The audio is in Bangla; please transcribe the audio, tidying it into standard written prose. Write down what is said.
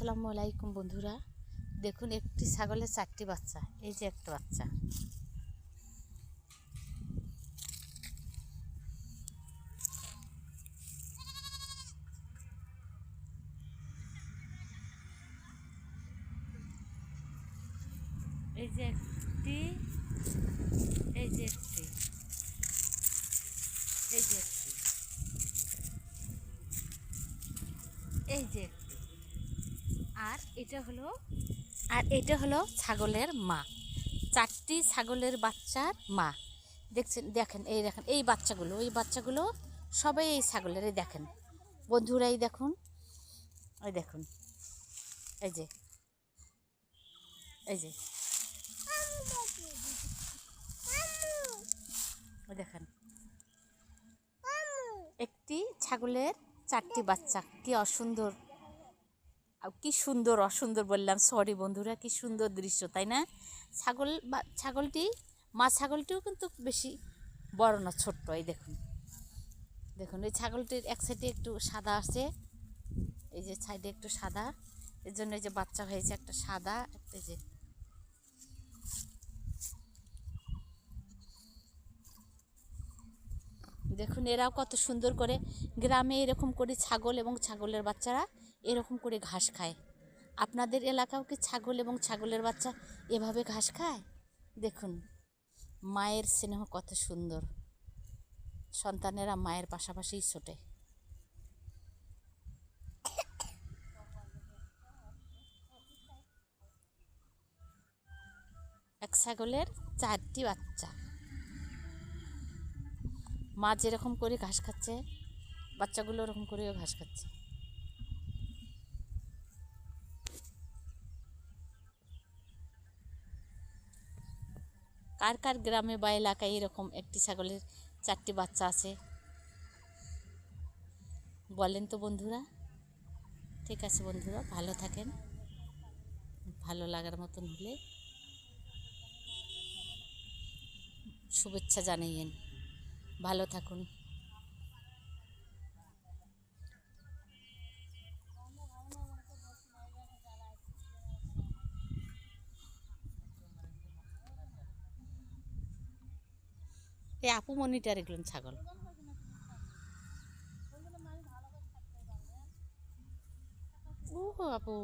আসসালামু আলাইকুম বন্ধুরা, দেখুন একটি ছাগলের 4টি বাচ্চা। এই যে একটা বাচ্চা, এই যে একটি, এই যে একটি, এই যে একটি, এই যে একটি, আর এটা হলো ছাগলের মা। 4টি ছাগলের বাচ্চার মা। দেখেন এই বাচ্চাগুলো সবাই এই ছাগলের। দেখেন বন্ধুরা, এই দেখুন, এই দেখুন, এই যে, এই যে, দেখেন একটি ছাগলের 4টি বাচ্চা। কি অসুন্দর, কি সুন্দর, অসুন্দর বললাম, সরি বন্ধুরা, কি সুন্দর দৃশ্য, তাই না? ছাগলটি, মা ছাগলটিও কিন্তু বেশি বড় না, ছোট্ট। এই দেখুন, দেখুন এই ছাগলটির এক সাইডে একটু সাদা আছে, এই যে সাইডে একটু সাদা, এর জন্য এই যে বাচ্চা হয়েছে একটা সাদা, এই যে দেখুন এরাও কত সুন্দর করে। গ্রামে এরকম করে ছাগল এবং ছাগলের বাচ্চারা এরকম করে ঘাস খায়। আপনাদের এলাকাও কি ছাগল এবং ছাগলের বাচ্চা এভাবে ঘাস খায়? দেখুন মায়ের স্নেহ কত সুন্দর, সন্তানেরা মায়ের পাশাপাশিই ছোটে। এক ছাগলের 4টি বাচ্চা, মা যেরকম করে ঘাস খাচ্ছে, বাচ্চাগুলো ওরকম করেও ঘাস খাচ্ছে। কার কার গ্রামে বা এলাকায় এরকম একটি ছাগলের 4টি বাচ্চা আছে বলেন তো বন্ধুরা। ঠিক আছে বন্ধুরা, ভালো থাকেন, ভালো লাগার মতন হলে শুভেচ্ছা জানাইয়েন। ভালো থাকুন। এই আপু মনিটার এগুলো ছাগল। ও আপু।